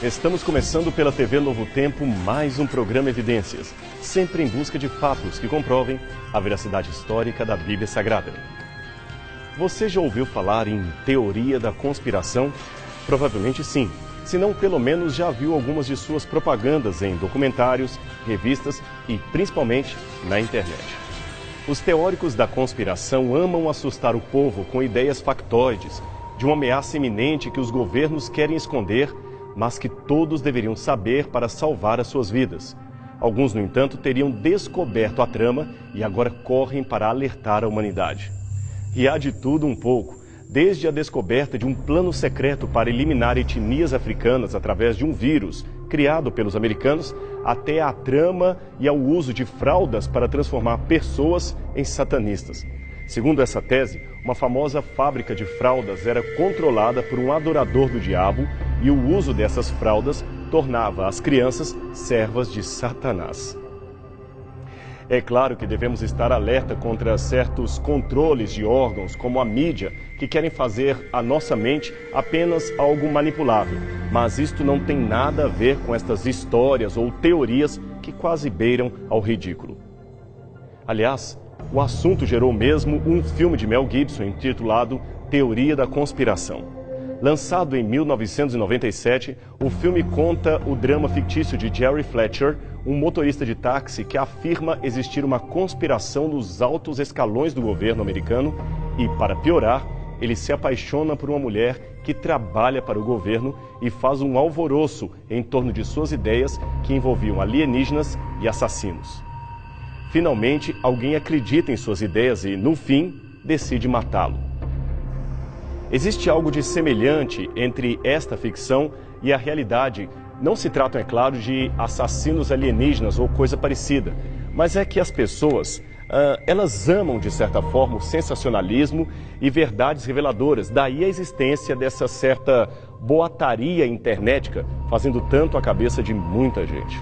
Estamos começando pela TV Novo Tempo mais um programa Evidências, sempre em busca de fatos que comprovem a veracidade histórica da Bíblia Sagrada. Você já ouviu falar em teoria da conspiração? Provavelmente sim, se não pelo menos já viu algumas de suas propagandas em documentários, revistas e principalmente na internet. Os teóricos da conspiração amam assustar o povo com ideias factoides de uma ameaça iminente que os governos querem esconder, mas que todos deveriam saber para salvar as suas vidas. Alguns, no entanto, teriam descoberto a trama e agora correm para alertar a humanidade. E há de tudo um pouco, desde a descoberta de um plano secreto para eliminar etnias africanas através de um vírus criado pelos americanos, até a trama e ao uso de fraldas para transformar pessoas em satanistas. Segundo essa tese, uma famosa fábrica de fraldas era controlada por um adorador do diabo e o uso dessas fraldas tornava as crianças servas de Satanás. É claro que devemos estar alerta contra certos controles de órgãos, como a mídia, que querem fazer a nossa mente apenas algo manipulável. Mas isto não tem nada a ver com estas histórias ou teorias que quase beiram ao ridículo. Aliás, o assunto gerou mesmo um filme de Mel Gibson intitulado Teoria da Conspiração. Lançado em 1997, o filme conta o drama fictício de Jerry Fletcher, um motorista de táxi que afirma existir uma conspiração nos altos escalões do governo americano e, para piorar, ele se apaixona por uma mulher que trabalha para o governo e faz um alvoroço em torno de suas ideias que envolviam alienígenas e assassinos. Finalmente, alguém acredita em suas ideias e, no fim, decide matá-lo. Existe algo de semelhante entre esta ficção e a realidade. Não se tratam, é claro, de assassinos alienígenas ou coisa parecida, mas é que as pessoas, elas amam, de certa forma, o sensacionalismo e verdades reveladoras. Daí a existência dessa certa boataria internética, fazendo tanto a cabeça de muita gente.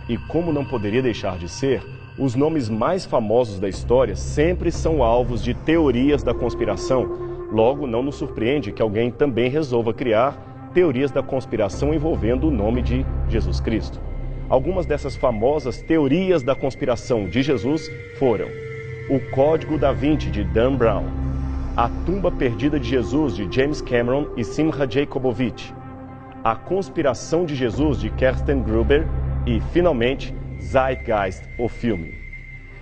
E como não poderia deixar de ser, os nomes mais famosos da história sempre são alvos de teorias da conspiração. Logo, não nos surpreende que alguém também resolva criar teorias da conspiração envolvendo o nome de Jesus Cristo. Algumas dessas famosas teorias da conspiração de Jesus foram o Código da Vinci, de Dan Brown, a Tumba Perdida de Jesus, de James Cameron e Simcha Jacobowitz, a Conspiração de Jesus, de Kersten Gruber e, finalmente, Zeitgeist, o filme.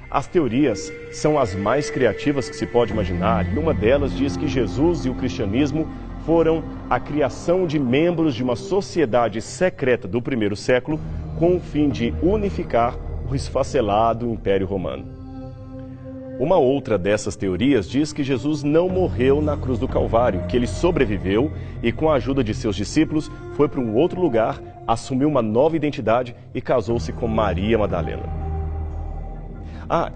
As teorias são as mais criativas que se pode imaginar e uma delas diz que Jesus e o cristianismo foram a criação de membros de uma sociedade secreta do primeiro século com o fim de unificar o esfacelado Império Romano. Uma outra dessas teorias diz que Jesus não morreu na cruz do Calvário, que ele sobreviveu e com a ajuda de seus discípulos foi para um outro lugar, assumiu uma nova identidade e casou-se com Maria Madalena.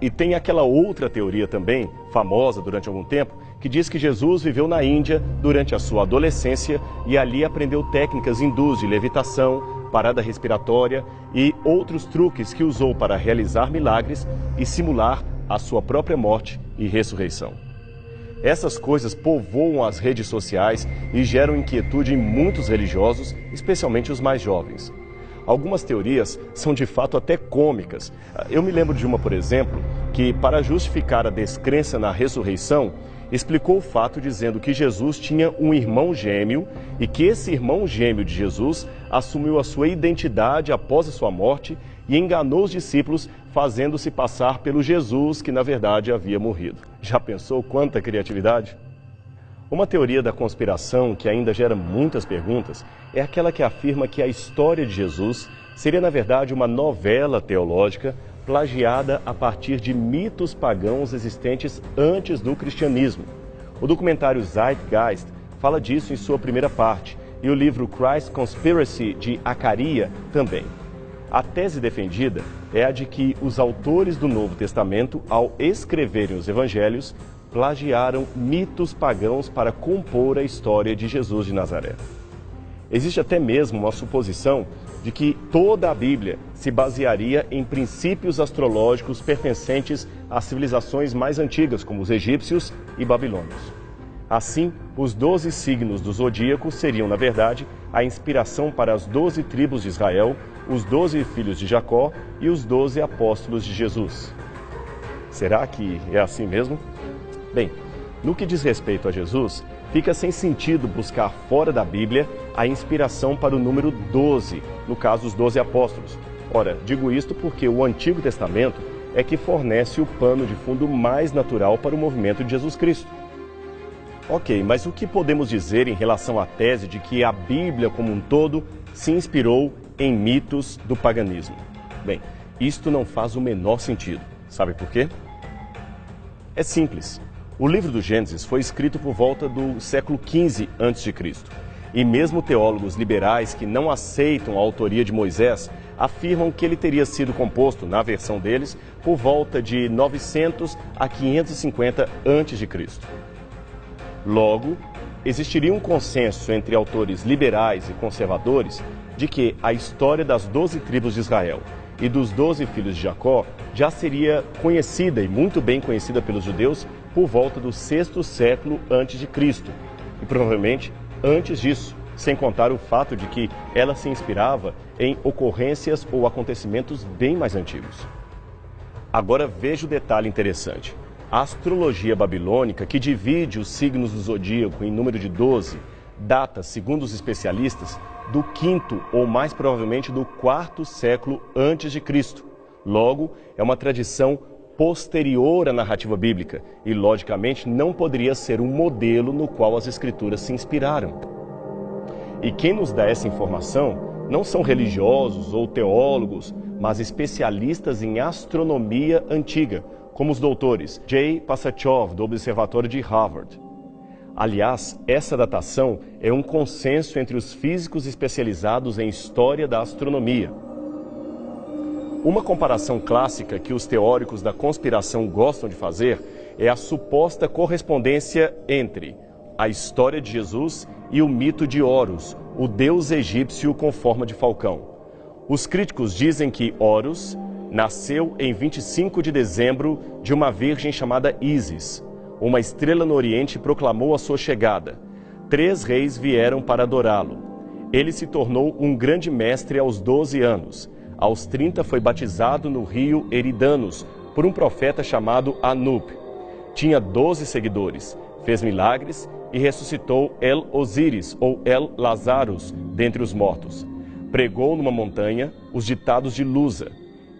E tem aquela outra teoria também, famosa durante algum tempo, que diz que Jesus viveu na Índia durante a sua adolescência e ali aprendeu técnicas hindus de levitação, parada respiratória e outros truques que usou para realizar milagres e simular a sua própria morte e ressurreição. Essas coisas povoam as redes sociais e geram inquietude em muitos religiosos, especialmente os mais jovens. Algumas teorias são de fato até cômicas. Eu me lembro de uma, por exemplo, que para justificar a descrença na ressurreição, explicou o fato dizendo que Jesus tinha um irmão gêmeo e que esse irmão gêmeo de Jesus assumiu a sua identidade após a sua morte e enganou os discípulos fazendo-se passar pelo Jesus que na verdade havia morrido. Já pensou quanta criatividade? Uma teoria da conspiração que ainda gera muitas perguntas é aquela que afirma que a história de Jesus seria, na verdade, uma novela teológica plagiada a partir de mitos pagãos existentes antes do cristianismo. O documentário Zeitgeist fala disso em sua primeira parte e o livro Christ Conspiracy, de Acaria, também. A tese defendida é a de que os autores do Novo Testamento, ao escreverem os evangelhos, plagiaram mitos pagãos para compor a história de Jesus de Nazaré. Existe até mesmo uma suposição de que toda a Bíblia se basearia em princípios astrológicos pertencentes às civilizações mais antigas, como os egípcios e babilônios. Assim, os 12 signos do zodíaco seriam, na verdade, a inspiração para as 12 tribos de Israel, os 12 filhos de Jacó e os 12 apóstolos de Jesus. Será que é assim mesmo? Bem, no que diz respeito a Jesus, fica sem sentido buscar fora da Bíblia a inspiração para o número 12, no caso os 12 apóstolos. Ora, digo isto porque o Antigo Testamento é que fornece o pano de fundo mais natural para o movimento de Jesus Cristo. Ok, mas o que podemos dizer em relação à tese de que a Bíblia como um todo se inspirou em mitos do paganismo? Bem, isto não faz o menor sentido. Sabe por quê? É simples. O livro do Gênesis foi escrito por volta do século XV a.C. E mesmo teólogos liberais que não aceitam a autoria de Moisés afirmam que ele teria sido composto, na versão deles, por volta de 900 a 550 a.C. Logo, existiria um consenso entre autores liberais e conservadores de que a história das 12 tribos de Israel e dos 12 filhos de Jacó já seria conhecida e muito bem conhecida pelos judeus por volta do 6º século a.C. e provavelmente antes disso, sem contar o fato de que ela se inspirava em ocorrências ou acontecimentos bem mais antigos. Agora veja o detalhe interessante. A astrologia babilônica, que divide os signos do zodíaco em número de 12, data, segundo os especialistas, do 5º ou mais provavelmente do 4º século antes de Cristo. Logo, é uma tradição posterior à narrativa bíblica e, logicamente, não poderia ser um modelo no qual as escrituras se inspiraram. E quem nos dá essa informação não são religiosos ou teólogos, mas especialistas em astronomia antiga, como os doutores J. Passachov, do Observatório de Harvard. Aliás, essa datação é um consenso entre os físicos especializados em história da astronomia. Uma comparação clássica que os teóricos da conspiração gostam de fazer é a suposta correspondência entre a história de Jesus e o mito de Horus, o deus egípcio com forma de falcão. Os críticos dizem que Horus nasceu em 25 de dezembro de uma virgem chamada Ísis. Uma estrela no Oriente proclamou a sua chegada. 3 reis vieram para adorá-lo. Ele se tornou um grande mestre aos 12 anos. Aos 30 foi batizado no rio Eridanos por um profeta chamado Anup. Tinha 12 seguidores, fez milagres e ressuscitou El Osíris ou El Lazarus dentre os mortos. Pregou numa montanha os ditados de Lusa.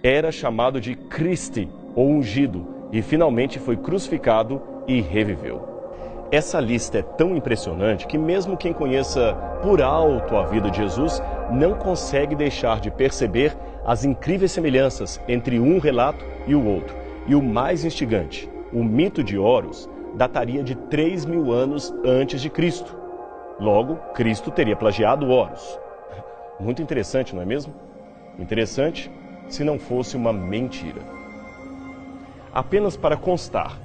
Era chamado de Cristo, ou ungido, e finalmente foi crucificado e reviveu. Essa lista é tão impressionante que mesmo quem conheça por alto a vida de Jesus não consegue deixar de perceber as incríveis semelhanças entre um relato e o outro. E o mais instigante, o mito de Horus dataria de 3.000 anos antes de Cristo. Logo, Cristo teria plagiado Horus. Muito interessante, não é mesmo? Interessante se não fosse uma mentira. Apenas para constar,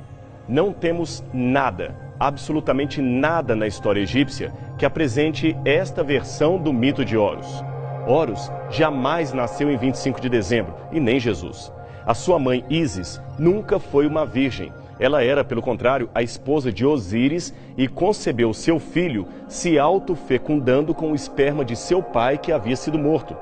não temos nada, absolutamente nada na história egípcia que apresente esta versão do mito de Horus. Horus jamais nasceu em 25 de dezembro, e nem Jesus. A sua mãe Ísis nunca foi uma virgem. Ela era, pelo contrário, a esposa de Osíris e concebeu seu filho se autofecundando com o esperma de seu pai que havia sido morto.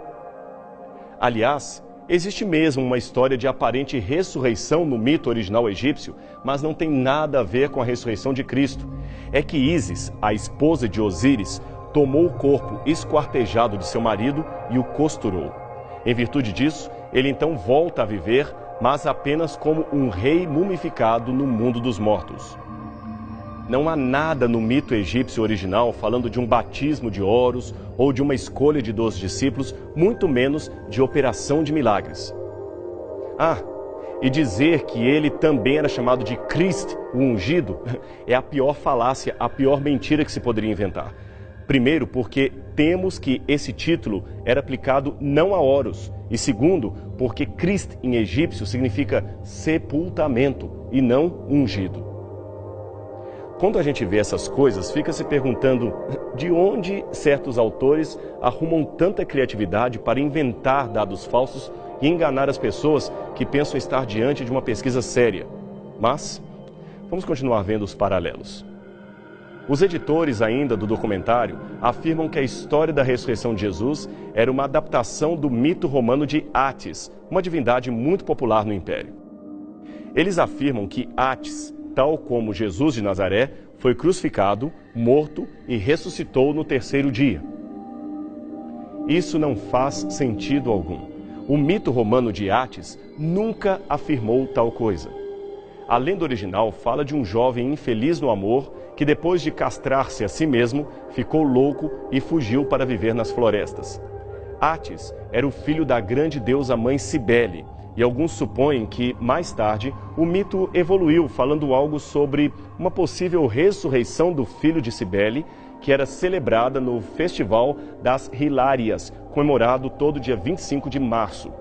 Aliás, existe mesmo uma história de aparente ressurreição no mito original egípcio, mas não tem nada a ver com a ressurreição de Cristo. É que Ísis, a esposa de Osíris, tomou o corpo esquartejado de seu marido e o costurou. Em virtude disso, ele então volta a viver, mas apenas como um rei mumificado no mundo dos mortos. Não há nada no mito egípcio original falando de um batismo de Horus ou de uma escolha de 12 discípulos, muito menos de operação de milagres. E dizer que ele também era chamado de Cristo, o ungido, é a pior falácia, a pior mentira que se poderia inventar. Primeiro, porque temos que esse título era aplicado não a Horus. E segundo, porque Cristo em egípcio significa sepultamento e não ungido. Quando a gente vê essas coisas, fica se perguntando de onde certos autores arrumam tanta criatividade para inventar dados falsos e enganar as pessoas que pensam estar diante de uma pesquisa séria. Mas, vamos continuar vendo os paralelos. Os editores ainda do documentário afirmam que a história da ressurreição de Jesus era uma adaptação do mito romano de Átis, uma divindade muito popular no Império. Eles afirmam que Átis, tal como Jesus de Nazaré, foi crucificado, morto e ressuscitou no terceiro dia. Isso não faz sentido algum. O mito romano de Átis nunca afirmou tal coisa. A lenda original fala de um jovem infeliz no amor que, depois de castrar-se a si mesmo, ficou louco e fugiu para viver nas florestas. Átis era o filho da grande deusa mãe Cibele, e alguns supõem que, mais tarde, o mito evoluiu falando algo sobre uma possível ressurreição do filho de Cibele, que era celebrada no Festival das Hilárias, comemorado todo dia 25 de março.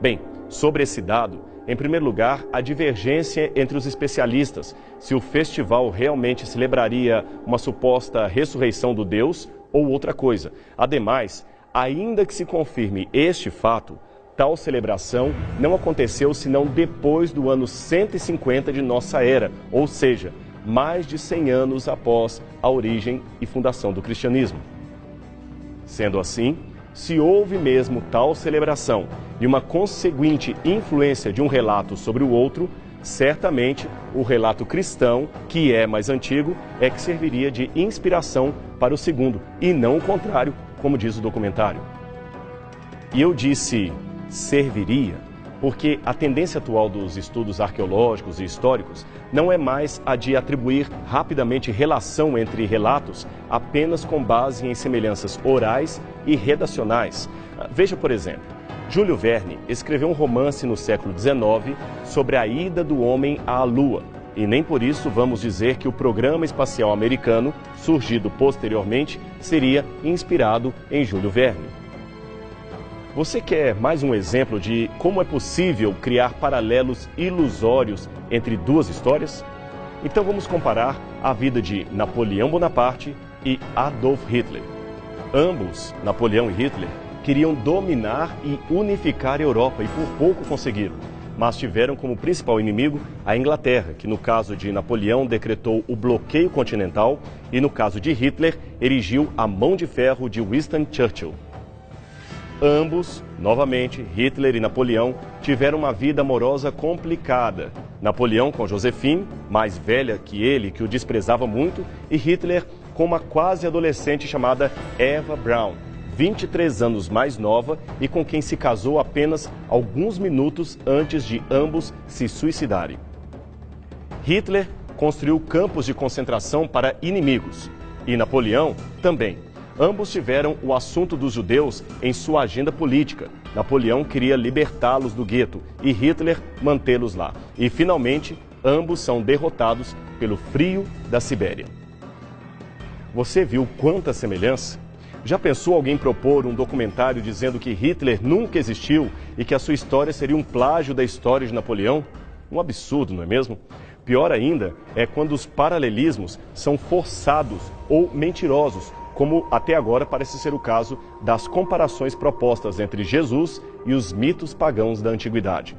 Bem, sobre esse dado, em primeiro lugar, a divergência entre os especialistas, se o festival realmente celebraria uma suposta ressurreição do Deus ou outra coisa. Ademais, ainda que se confirme este fato, tal celebração não aconteceu senão depois do ano 150 de nossa era, ou seja, mais de 100 anos após a origem e fundação do cristianismo. Sendo assim, se houve mesmo tal celebração e uma conseguinte influência de um relato sobre o outro, certamente o relato cristão, que é mais antigo, é que serviria de inspiração para o segundo, e não o contrário, como diz o documentário. E eu disse serviria, porque a tendência atual dos estudos arqueológicos e históricos não é mais a de atribuir rapidamente relação entre relatos apenas com base em semelhanças orais e redacionais. Veja, por exemplo, Júlio Verne escreveu um romance no século XIX sobre a ida do homem à Lua, e nem por isso vamos dizer que o programa espacial americano, surgido posteriormente, seria inspirado em Júlio Verne. Você quer mais um exemplo de como é possível criar paralelos ilusórios entre duas histórias? Então vamos comparar a vida de Napoleão Bonaparte e Adolf Hitler. Ambos, Napoleão e Hitler, queriam dominar e unificar a Europa e por pouco conseguiram, mas tiveram como principal inimigo a Inglaterra, que no caso de Napoleão decretou o bloqueio continental e no caso de Hitler erigiu a mão de ferro de Winston Churchill. Ambos, novamente, Hitler e Napoleão, tiveram uma vida amorosa complicada. Napoleão com Josephine, mais velha que ele, que o desprezava muito, e Hitler com uma quase adolescente chamada Eva Braun, 23 anos mais nova e com quem se casou apenas alguns minutos antes de ambos se suicidarem. Hitler construiu campos de concentração para inimigos e Napoleão também. Ambos tiveram o assunto dos judeus em sua agenda política. Napoleão queria libertá-los do gueto e Hitler mantê-los lá. E, finalmente, ambos são derrotados pelo frio da Sibéria. Você viu quanta semelhança? Já pensou alguém propor um documentário dizendo que Hitler nunca existiu e que a sua história seria um plágio da história de Napoleão? Um absurdo, não é mesmo? Pior ainda é quando os paralelismos são forçados ou mentirosos, como até agora parece ser o caso das comparações propostas entre Jesus e os mitos pagãos da antiguidade.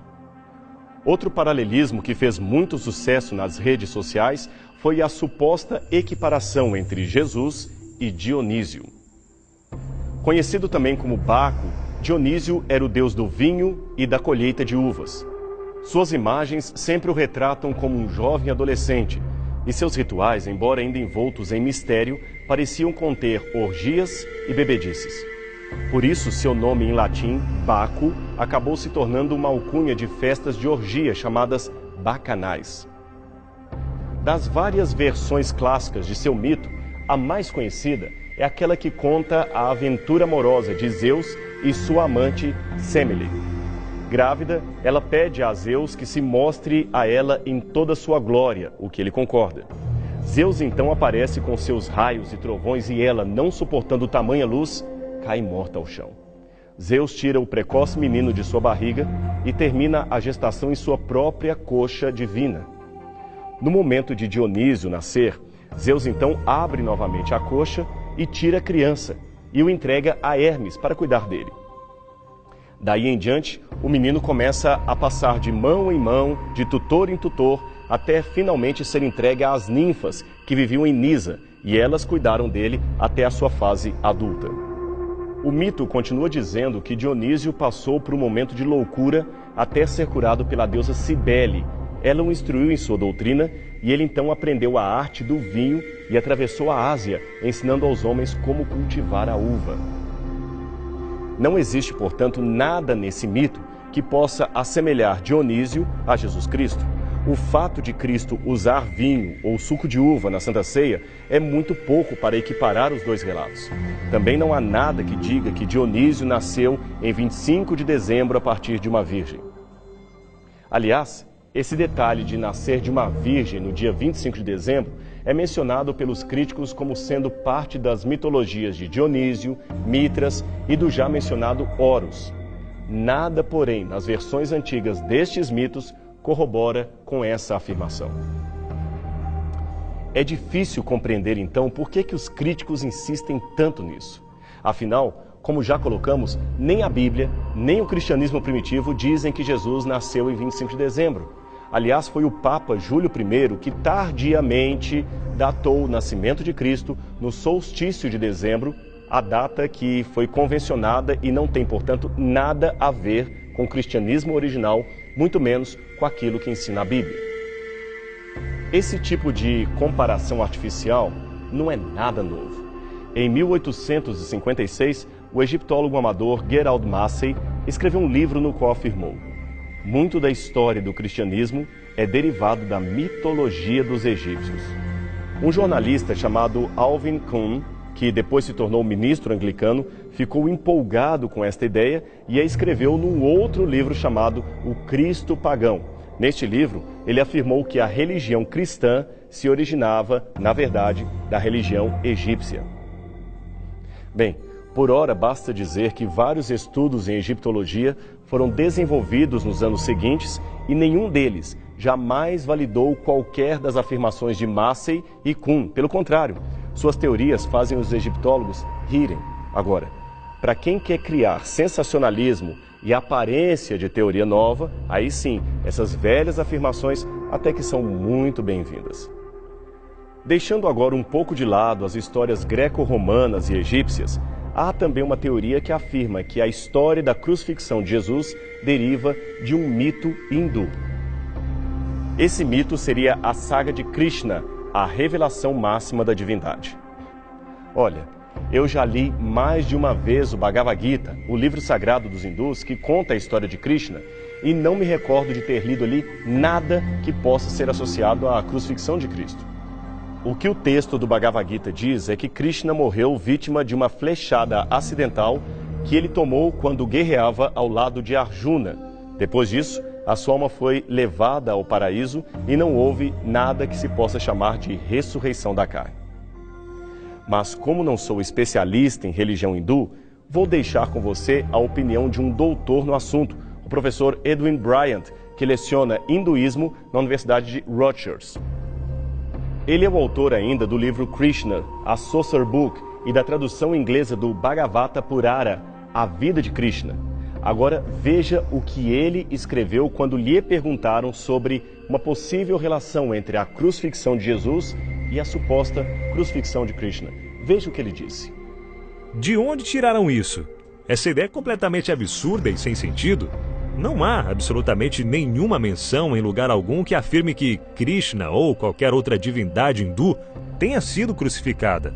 Outro paralelismo que fez muito sucesso nas redes sociais foi a suposta equiparação entre Jesus e Dionísio. Conhecido também como Baco, Dionísio era o deus do vinho e da colheita de uvas. Suas imagens sempre o retratam como um jovem adolescente, e seus rituais, embora ainda envoltos em mistério, pareciam conter orgias e bebedices. Por isso, seu nome em latim, Baco, acabou se tornando uma alcunha de festas de orgia chamadas bacanais. Das várias versões clássicas de seu mito, a mais conhecida é aquela que conta a aventura amorosa de Zeus e sua amante Semele. Grávida, ela pede a Zeus que se mostre a ela em toda sua glória, o que ele concorda. Zeus então aparece com seus raios e trovões e ela, não suportando tamanha luz, cai morta ao chão. Zeus tira o precoce menino de sua barriga e termina a gestação em sua própria coxa divina. No momento de Dionísio nascer, Zeus então abre novamente a coxa e tira a criança e o entrega a Hermes para cuidar dele. Daí em diante, o menino começa a passar de mão em mão, de tutor em tutor, até finalmente ser entregue às ninfas que viviam em Nisa, e elas cuidaram dele até a sua fase adulta. O mito continua dizendo que Dionísio passou por um momento de loucura até ser curado pela deusa Cibele. Ela o instruiu em sua doutrina e ele então aprendeu a arte do vinho e atravessou a Ásia, ensinando aos homens como cultivar a uva. Não existe, portanto, nada nesse mito que possa assemelhar Dionísio a Jesus Cristo. O fato de Cristo usar vinho ou suco de uva na Santa Ceia é muito pouco para equiparar os dois relatos. Também não há nada que diga que Dionísio nasceu em 25 de dezembro a partir de uma virgem. Aliás, esse detalhe de nascer de uma virgem no dia 25 de dezembro é mencionado pelos críticos como sendo parte das mitologias de Dionísio, Mitras e do já mencionado Horus. Nada, porém, nas versões antigas destes mitos corrobora com essa afirmação. É difícil compreender, então, por que os críticos insistem tanto nisso. Afinal, como já colocamos, nem a Bíblia, nem o cristianismo primitivo dizem que Jesus nasceu em 25 de dezembro. Aliás, foi o Papa Júlio I que tardiamente datou o nascimento de Cristo no solstício de dezembro, a data que foi convencionada e não tem, portanto, nada a ver com o cristianismo original, muito menos com aquilo que ensina a Bíblia. Esse tipo de comparação artificial não é nada novo. Em 1856, o egiptólogo amador Gerald Massey escreveu um livro no qual afirmou: muito da história do cristianismo é derivado da mitologia dos egípcios. Um jornalista chamado Alvin Kuhn, que depois se tornou ministro anglicano, ficou empolgado com esta ideia e a escreveu num outro livro chamado O Cristo Pagão. Neste livro, ele afirmou que a religião cristã se originava, na verdade, da religião egípcia. Bem, por ora basta dizer que vários estudos em egiptologia foram desenvolvidos nos anos seguintes e nenhum deles jamais validou qualquer das afirmações de Massey e Kuhn. Pelo contrário, suas teorias fazem os egiptólogos rirem. Agora, para quem quer criar sensacionalismo e aparência de teoria nova, aí sim, essas velhas afirmações até que são muito bem-vindas. Deixando agora um pouco de lado as histórias greco-romanas e egípcias, há também uma teoria que afirma que a história da crucifixão de Jesus deriva de um mito hindu. Esse mito seria a saga de Krishna, a revelação máxima da divindade. Olha, eu já li mais de uma vez o Bhagavad Gita, o livro sagrado dos hindus que conta a história de Krishna, e não me recordo de ter lido ali nada que possa ser associado à crucifixão de Cristo. O que o texto do Bhagavad Gita diz é que Krishna morreu vítima de uma flechada acidental que ele tomou quando guerreava ao lado de Arjuna. Depois disso, a sua alma foi levada ao paraíso e não houve nada que se possa chamar de ressurreição da carne. Mas como não sou especialista em religião hindu, vou deixar com você a opinião de um doutor no assunto, o professor Edwin Bryant, que leciona hinduísmo na Universidade de Rutgers. Ele é o autor ainda do livro Krishna, a Saucer Book, e da tradução inglesa do Bhagavata Purana, A Vida de Krishna. Agora veja o que ele escreveu quando lhe perguntaram sobre uma possível relação entre a crucifixão de Jesus e a suposta crucifixão de Krishna. Veja o que ele disse. De onde tiraram isso? Essa ideia é completamente absurda e sem sentido. Não há absolutamente nenhuma menção em lugar algum que afirme que Krishna ou qualquer outra divindade hindu tenha sido crucificada.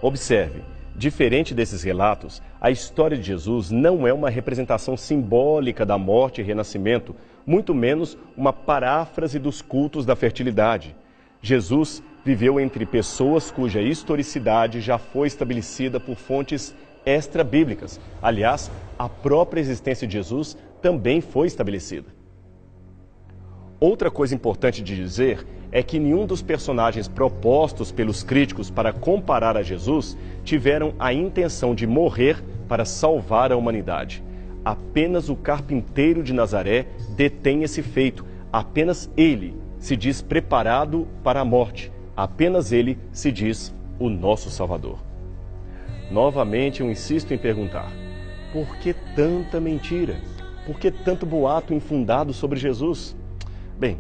Observe, diferente desses relatos, a história de Jesus não é uma representação simbólica da morte e renascimento, muito menos uma paráfrase dos cultos da fertilidade. Jesus viveu entre pessoas cuja historicidade já foi estabelecida por fontes extra-bíblicas. Aliás, a própria existência de Jesus também foi estabelecida. Outra coisa importante de dizer é que nenhum dos personagens propostos pelos críticos para comparar a Jesus tiveram a intenção de morrer para salvar a humanidade. Apenas o carpinteiro de Nazaré detém esse feito. Apenas ele se diz preparado para a morte. Apenas ele se diz o nosso Salvador. Novamente eu insisto em perguntar: por que tanta mentira? Por que tanto boato infundado sobre Jesus? Bem,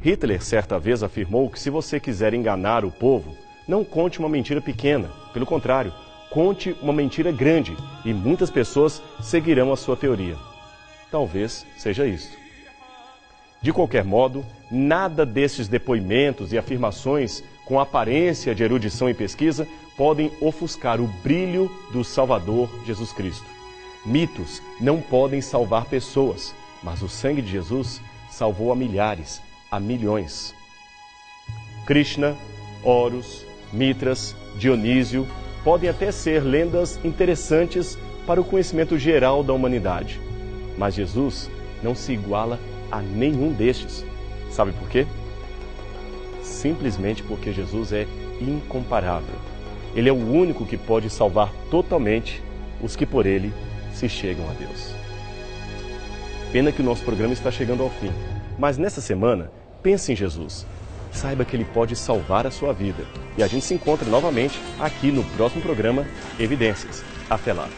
Hitler certa vez afirmou que se você quiser enganar o povo, não conte uma mentira pequena. Pelo contrário, conte uma mentira grande e muitas pessoas seguirão a sua teoria. Talvez seja isso. De qualquer modo, nada desses depoimentos e afirmações com aparência de erudição e pesquisa podem ofuscar o brilho do Salvador Jesus Cristo. Mitos não podem salvar pessoas, mas o sangue de Jesus salvou a milhares, a milhões. Krishna, Horus, Mitras, Dionísio podem até ser lendas interessantes para o conhecimento geral da humanidade, mas Jesus não se iguala a nenhum destes. Sabe por quê? Simplesmente porque Jesus é incomparável. Ele é o único que pode salvar totalmente os que por ele se chegam a Deus. Pena que o nosso programa está chegando ao fim, mas nessa semana, pense em Jesus. Saiba que ele pode salvar a sua vida. E a gente se encontra novamente aqui no próximo programa Evidências. Até lá!